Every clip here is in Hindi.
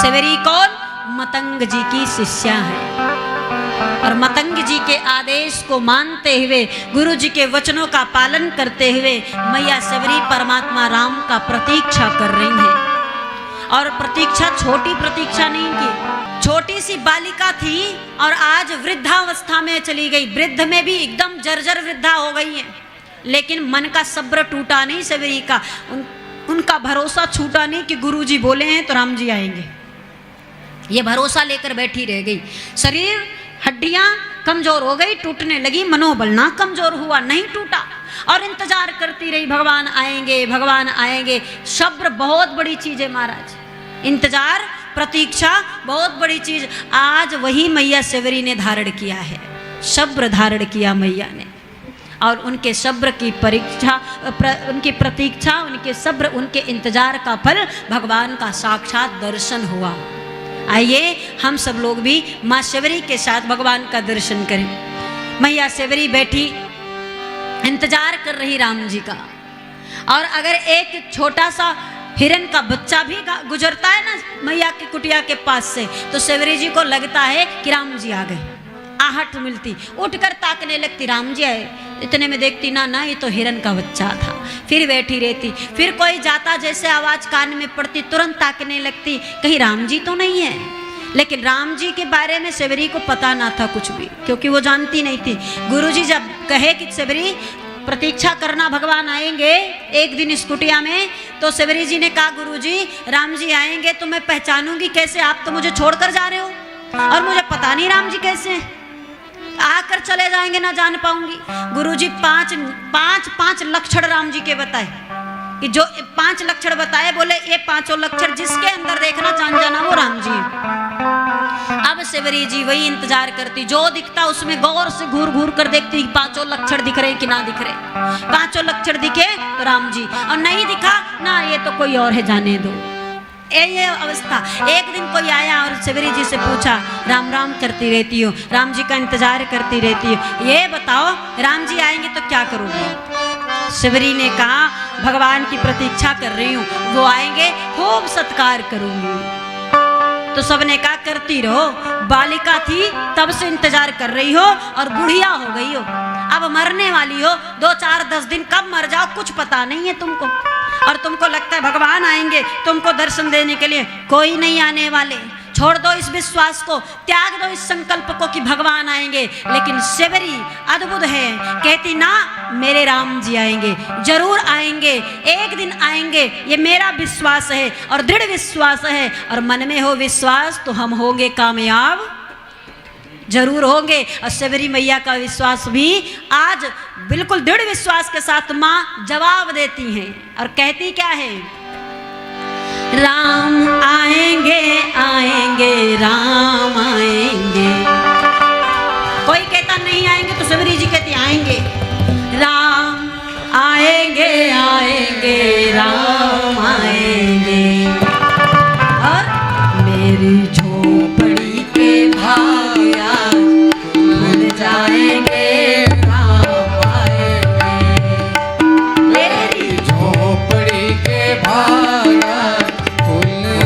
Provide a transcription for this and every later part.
सेवरी कौन? मतंग जी की शिष्या है। और मतंग जी के आदेश को मानते हुए, गुरु जी के वचनों का पालन करते हुए मैया सेवरी परमात्मा राम का प्रतीक्षा कर रही हैं। और प्रतीक्षा छोटी प्रतीक्षा नहीं की, छोटी सी बालिका थी और आज वृद्धावस्था में चली गई। वृद्ध में भी एकदम जर्जर वृद्धा हो गई है, लेकिन मन का सब्र टूटा नहीं सेवरी का। उनका भरोसा छूटा नहीं कि गुरु जी बोले हैं तो राम जी आएंगे। ये भरोसा लेकर बैठी रह गई। शरीर हड्डियां कमजोर हो गई, टूटने लगी, मनोबल ना कमजोर हुआ, नहीं टूटा। और इंतजार करती रही, भगवान आएंगे, भगवान आएंगे। सब्र बहुत बड़ी चीज है महाराज, इंतजार प्रतीक्षा बहुत बड़ी चीज। आज वही मैया सेवरी ने धारण किया है, सब्र धारण किया मैया ने। और उनके सब्र की परीक्षा, उनकी प्रतीक्षा, उनके सब्र, उनके इंतजार का फल भगवान का साक्षात दर्शन हुआ। आइए हम सब लोग भी माँ सेवरी के साथ भगवान का दर्शन करें। मैया सेवरी बैठी इंतजार कर रही राम जी का। और अगर एक छोटा सा हिरन का बच्चा भी गुजरता है ना मैया की कुटिया के पास से, तो सेवरी जी को लगता है कि राम जी आ गए, आहट मिलती, उठकर ताकने लगती, राम जी आए। इतने में देखती ना ना ये तो हिरन का बच्चा था। फिर बैठी रहती, फिर कोई जाता जैसे आवाज कान में पड़ती तुरंत ताकने लगती, कहीं राम जी तो नहीं है। लेकिन राम जी के बारे में सेवरी को पता ना था कुछ भी, क्योंकि वो जानती नहीं थी। गुरु जी जब कहे कि सेवरी प्रतीक्षा करना, भगवान आएंगे एक दिन इस कुटिया में, तो सेवरी जी ने कहा गुरु जी राम जी आएंगे तो मैं पहचानूंगी कैसे? आप तो मुझे छोड़कर जा रहे हो और मुझे पता नहीं राम जी कैसे हैं, आकर चले जाएंगे ना जान पाऊंगी। गुरुजी पांच लक्षण राम जी के बताए, कि जो 5 लक्षण बताए, बोले ये 5 लक्षण जिसके अंदर देखना जान जाना वो राम जी। अब सेवरी जी वही इंतजार करती, जो दिखता उसमें गौर से घूर घूर कर देखती 5 लक्षण दिख रहे कि ना दिख रहे। 5 लक्षण दिखे तो राम जी, और नहीं दिखा ना ये तो कोई और है, जाने दो। ये अवस्था। एक दिन कोई आया और सेवरी जी से पूछा, राम राम करती रहती हो, राम जी का इंतजार करती रहती हो, ये बताओ राम जी आएंगे तो क्या करोगी? सेवरी ने कहा भगवान की प्रतीक्षा कर रही हूँ, वो आएंगे खूब सत्कार करूंगी। तो सबने कहा करती रहो, बालिका थी तब से इंतजार कर रही हो और बुढ़िया हो गई हो, अब मरने वाली हो, 2 4 10 दिन कब मर जाओ कुछ पता नहीं है तुमको। और तुमको लगता है भगवान आएंगे तुमको दर्शन देने के लिए, कोई नहीं आने वाले। छोड़ दो इस विश्वास को, त्याग दो इस संकल्प को कि भगवान आएंगे। लेकिन सेवरी अद्भुत है, कहती ना मेरे राम जी आएंगे, जरूर आएंगे, एक दिन आएंगे, ये मेरा विश्वास है और दृढ़ विश्वास है। और मन में हो विश्वास तो हम होंगे कामयाब, जरूर होंगे। और सेवरी मैया का विश्वास भी आज बिल्कुल दृढ़ विश्वास के साथ माँ जवाब देती हैं और कहती क्या है? राम आएंगे आएंगे राम आएंगे। कोई कहता नहीं आएंगे तो सेवरी जी कहती आएंगे। राम आएंगे आएंगे राम आएंगे। और मेरी झोपड़ी के भाया खुल जाएंगे राम आएंगे। मेरी झोपड़ी के भाया खुल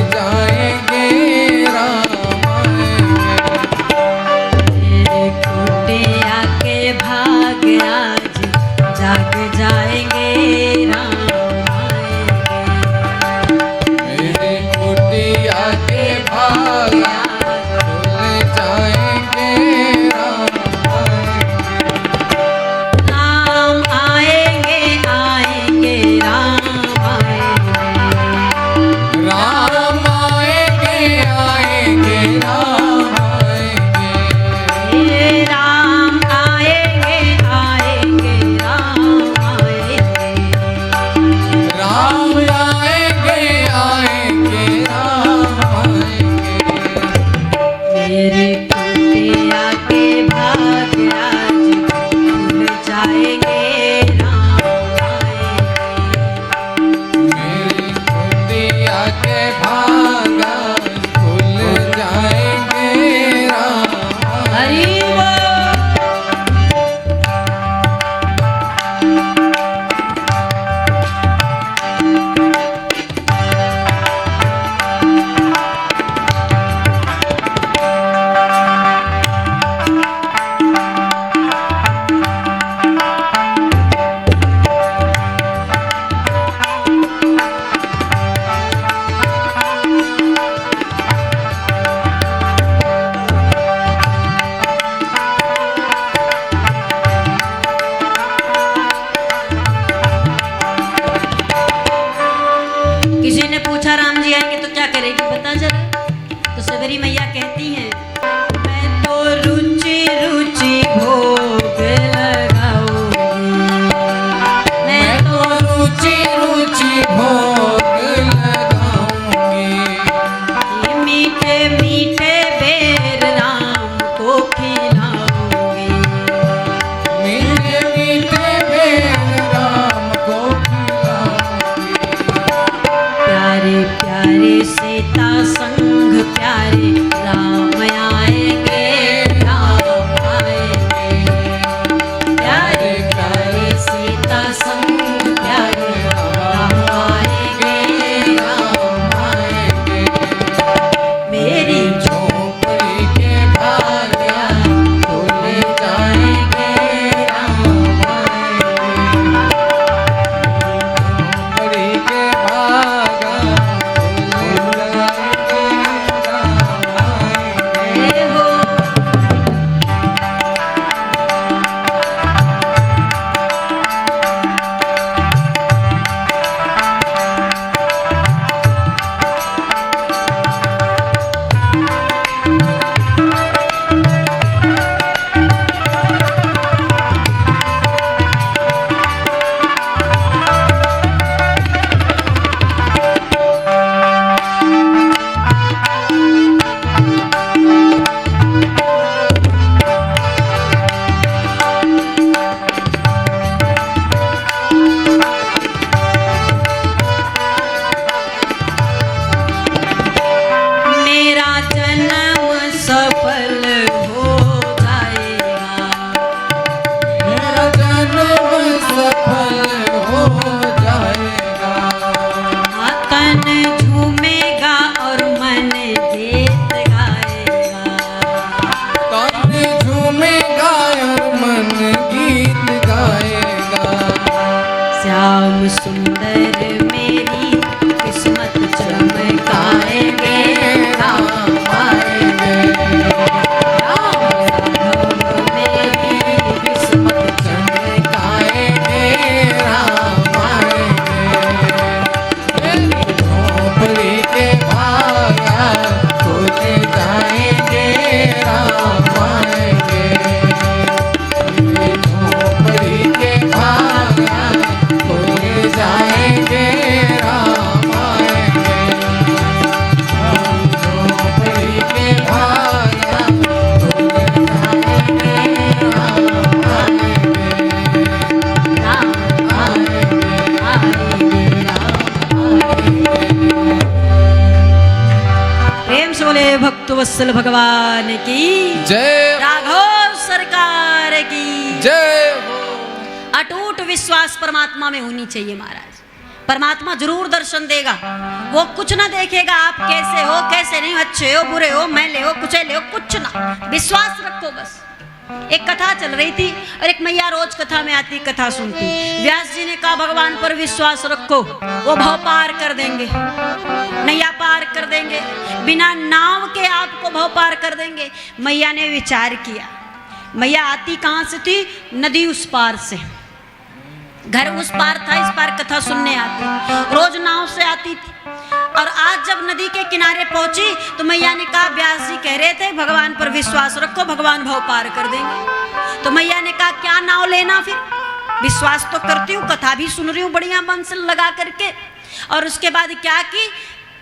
मिलेगी बता जरा। तो सबरी मैया कहती हैं, मैं तो रुचि रुचि भोग लगाऊंगी, मैं तो रुचि रुचि भोग लगाऊंगी, मीठे मीठे बेर राम को खिलाऊंगी, मीठे मीठे बेर राम को खिलाऊंगी, प्यारे प्यारे सीता संग प्यारे राम आएंगे, राम आएंगे, प्यारे प्यारे सीता संग प्यारे राम आएंगे, राम आएंगे, मेरी झोपड़ी के भाग्य खुल जाएंगे, राम आएंगे, झोपड़ी के भाग्य खुल जाएंगे, राम आएंगे। जय हो। मेरा जन्म सफल हो जाएगा, मेरा जन्म सफल हो जाएगा, तन झूमेगा और मन गीत गाएगा, तन झूमेगा और मन गीत गाएगा, श्याम सुंदर मेरी किस्मत चमकाएंगे, राम आएंगे, राम राघव मेरी किस्मत चमकाएंगे, राम आएंगे, झोपड़ी के भाग्य खुल जाएंगे, राम आएंगे, झोपड़ी के भाग्य खुल जाएंगे, राम आएंगे, झोपड़ी के भाग्य खुल जाएंगे, राम आएंगे, राम आएंगे, आएंगे, राम आएंगे। प्रेम से बोले भक्तवत्सल भगवान की जय राघव सरकार की जय हो। अटूट विश्वास परमात्मा में होनी चाहिए महाराज। परमात्मा जरूर दर्शन देगा। वो कुछ ना देखेगा आप कैसे हो कैसे नहीं, अच्छे हो बुरे हो मैले हो कुचैले हो, कुछ ना, विश्वास रखो बस। एक कथा चल रही थी और एक मैया रोज कथा में आती कथा सुनती। व्यास जी ने कहा भगवान पर विश्वास रखो, वो भव पार कर देंगे, नैया पार कर देंगे, बिना नाव के आपको भव पार कर देंगे। मैया ने विचार किया। मैया आती कहाँ से थी? नदी उस पार से। घर उस पार था, इस पार कथा सुनने आती, रोज नाव से आती थी। और आज जब नदी के किनारे पहुंची तो मैया ने कहा व्यास जी कह रहे थे भगवान पर विश्वास रखो, भगवान भव पार कर देंगे। तो मैया ने कहा क्या नाव लेना फिर? विश्वास तो करती हूँ, कथा भी सुन रही हूँ बढ़िया मन से लगा करके। और उसके बाद क्या की,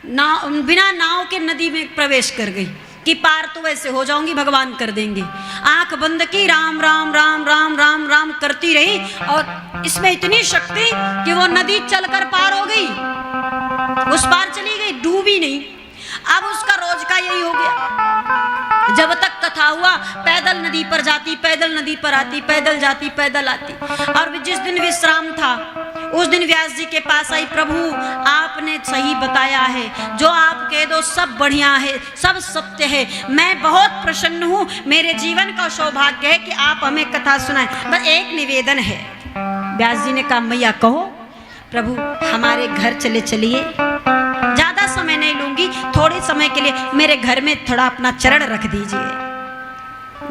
नाव बिना नाव के नदी में प्रवेश कर गई कि पार तो वैसे हो जाऊंगी, भगवान कर देंगे। आंख बंद की, राम राम राम राम राम राम करती रही और इसमें इतनी शक्ति कि वो नदी चलकर पार हो गई, उस पार चली गई, डूबी नहीं। अब उसका रोज का यही हो गया। जब तक कथा हुआ पैदल नदी पर जाती, पैदल नदी पर आती, पैदल जाती पैदल आती। और जिस दिन विश्राम था उस दिन व्यास जी के पास आई, प्रभु आपने सही बताया है, जो आप कह दो सब बढ़िया है, सब सत्य है, मैं बहुत प्रसन्न हूँ, मेरे जीवन का सौभाग्य है कि आप हमें कथा सुनाएं, बस एक निवेदन है। व्यास जी ने कहा मैया कहो। प्रभु हमारे घर चले चलिए, ज्यादा समय नहीं लूंगी, थोड़े समय के लिए मेरे घर में थोड़ा अपना चरण रख दीजिए।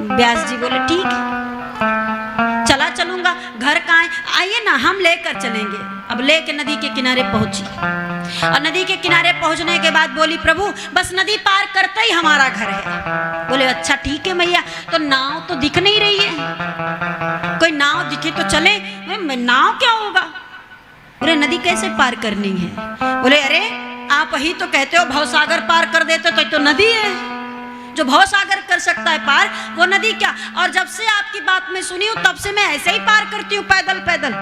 व्यास जी बोले ठीक है, चला चलूंगा होगा, घर कहाँ है, आइए ना हम लेकर चलेंगे। अब लेके नदी के किनारे पहुंची और नदी के किनारे पहुंचने के बाद बोली प्रभु बस नदी पार करते ही हमारा घर है। बोले अच्छा ठीक है मैया, तो नाव तो दिख नहीं रही है, कोई नाव दिखे तो चले। नाव क्या होगा, बोले नदी कैसे पार करनी है। बोले अरे आप ही तो कहते हो भवसागर पार कर देते, तो नदी है, जो भवसागर कर सकता है पार वो नदी क्या। और जब से आपकी बात मैं सुनी हूं तब से मैं ऐसे ही पार करती हूँ पैदल पैदल।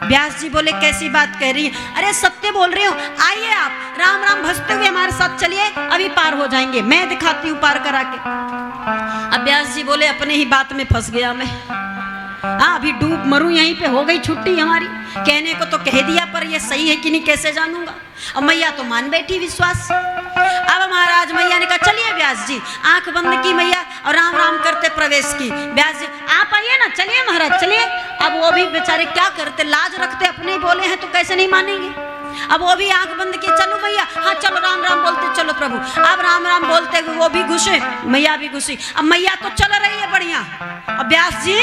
व्यास जी बोले कैसी बात कह रही है, अरे सत्य बोल रही हूँ, आइए आप राम राम भजते हुए हमारे साथ चलिए, अभी पार हो जाएंगे, मैं दिखाती हूँ पार करा के। अब व्यास जी बोले अपने ही बात में फंस गया मैं, हाँ अभी डूब मरूं, यहीं पे हो गई छुट्टी हमारी। कहने को तो कह दिया पर ये सही है कि नहीं कैसे जानूंगा। और मैया तो मान बैठी विश्वास। अब महाराज मैया ने कहा चलिए व्यास जी, आंख बंद की मैया और राम राम करते प्रवेश की। व्यास जी आप आइए ना, चलिए महाराज चलिए। अब वो भी बेचारे क्या करते, लाज रखते, अपने ही बोले हैं तो कैसे नहीं मानेंगे। अब वो भी आंख बंद की, चलो भैया, हाँ चलो राम राम बोलते चलो प्रभु। अब राम राम बोलते हुए वो भी घुसे, मैया भी घुसी। अब मैया तो चल रही है बढ़िया। अब व्यास जी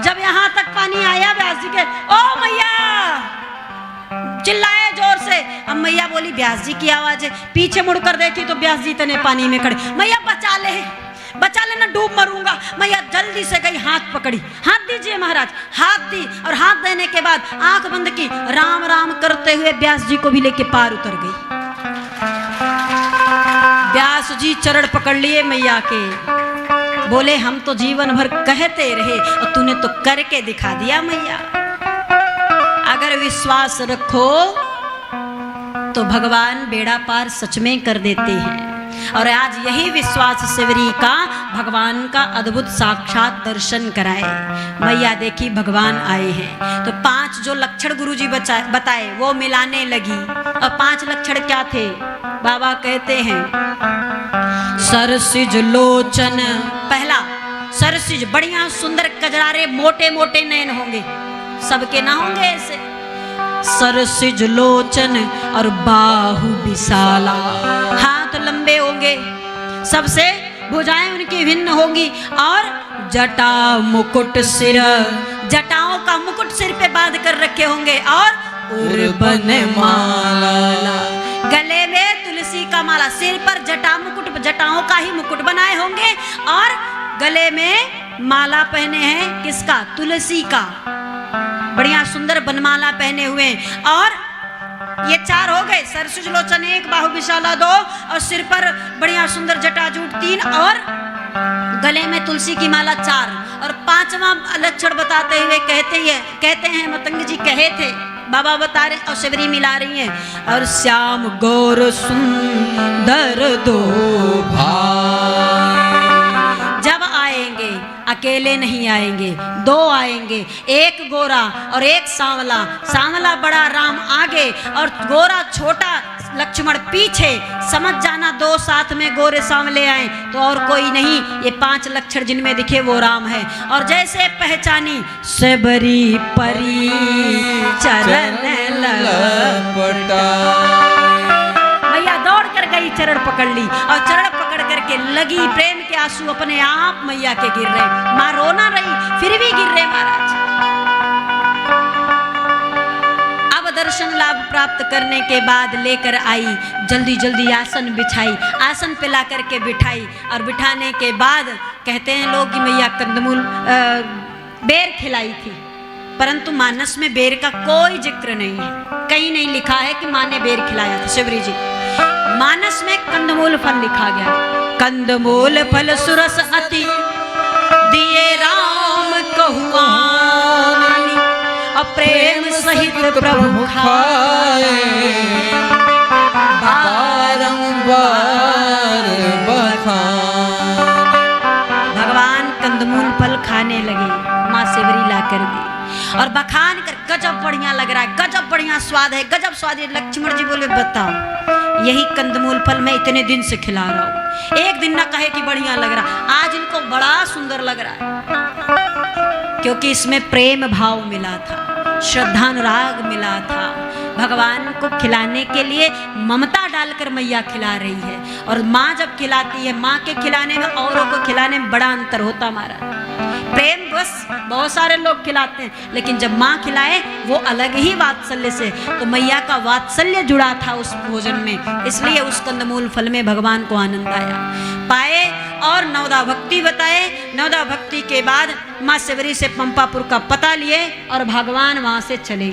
जब यहाँ तक पानी आया व्यास जी के, ओ मैया चिल्लाए जोर से। अब मैया बोली व्यास जी की आवाज है, पीछे मुड़कर देखी तो व्यास जी तने पानी में खड़े। मैया बचा ले ना, डूब मरूंगा। मैया जल्दी से गई, हाथ पकड़ी, हाथ दीजिए महाराज, हाथ दी। और हाथ देने के बाद आंख बंद की, राम राम करते हुए व्यास जी को भी लेके पार उतर गई। व्यास जी चरण पकड़ लिए मैया के, बोले हम तो जीवन भर कहते रहे और तूने तो करके दिखा दिया मैया। अगर विश्वास रखो तो भगवान बेड़ा पार सच में कर देते हैं। और आज यही विश्वास सेवरी का भगवान का अद्भुत साक्षात दर्शन कराए। मैया देखी भगवान आए हैं तो 5 जो लक्षण गुरुजी बताए वो मिलाने लगी। और 5 लक्षण क्या थे, बाबा कहते हैं सरसिज लोचन, पहला सरसिज बढ़िया सुंदर कजरारे मोटे मोटे नयन होंगे, सबके ना होंगे ऐसे। सरसिज लोचन और बाहु विशाला, हाथ लंबे होंगे सबसे, भुजाएं उनकी भिन्न होंगी। और जटा मुकुट सिर, जटाओं का मुकुट सिर पे बांध कर रखे होंगे। और उर्बन माला, गले में तुलसी का माला, सिर पर जटा मुकुट, जटाओं का ही मुकुट बनाए होंगे। और गले में माला पहने हैं किसका, तुलसी का, बढ़िया सुंदर बनमाला पहने हुए। और ये 4 हो गए, सरसिज लोचन 1, बाहु विशाला 2, और सिर पर बढ़िया सुंदर जटाजूट 3, और गले में तुलसी की माला 4। और 5वां लक्षण बताते हुए कहते हैं मतंग जी कहे थे, बाबा बता रहे और सेवरी मिला रही हैं। और श्याम गौर सुंदर 2 भाई, जब आएंगे अकेले नहीं आएंगे, 2 आएंगे, 1 गोरा और 1 सांवला। सांवला बड़ा राम आगे और गोरा छोटा लक्ष्मण पीछे। समझ जाना 2 साथ में गोरे सांवले आए तो और कोई नहीं, ये 5 लक्षण जिनमें दिखे वो राम है। और जैसे पहचानी सबरी परी चरण लपटा, मैया दौड़ कर गई, चरण पकड़ ली और चरण पकड़ करके लगी, प्रेम के आंसू अपने आप मैया के गिर रहे। मां रो ना रही फिर भी गिर रहे महाराज। अब दर्शन लाभ प्राप्त करने के बाद लेकर आई, जल्दी जल्दी आसन बिछाई, आसन पे ला करके बिठाई। और बिठाने के बाद कहते हैं लोग कि मैया कंदमूल बेर खिलाई थी, परंतु मानस में बेर का कोई जिक्र नहीं है, कहीं नहीं लिखा है कि माँ ने बेर खिलाया था। शिवरी जी मानस में कंदमूल फल लिखा गया, कंदमूल फल सुरस अति दिए राम कहुआनी, और प्रेम सहित प्रभु खाए बारंबार बखान। भगवान कंदमूल फल खाने लगे, माँ सेवरी ला कर दी और बखान कर, गजब बढ़िया लग रहा है, गजब बढ़िया स्वाद है, गजब स्वाद है। लक्ष्मण जी बोले बताओ, यही कंदमूल फल मैं इतने दिन से खिला रहा हूँ, एक दिन ना कहे कि बढ़िया लग रहा, आज इनको बड़ा सुंदर लग रहा है, क्योंकि इसमें प्रेम भाव मिला था। श्रद्धानुराग मिला था। भगवान को खिलाने के लिए ममता डालकर मैया खिला रही है। और माँ जब खिलाती है, माँ के खिलाने में औरों को खिलाने में बड़ा अंतर होता हमारा। प्रेम बस बहुत सारे लोग खिलाते हैं, लेकिन जब माँ खिलाए वो अलग ही वात्सल्य से। तो मैया का वात्सल्य जुड़ा था उस भोजन में, इसलिए उस कंदमूल फल में भगवान को आनंद आया पाए। और नवदा भक्ति बताए। नवदा भक्ति के बाद माँ शबरी से पंपापुर का पता लिए और भगवान वहां से चले।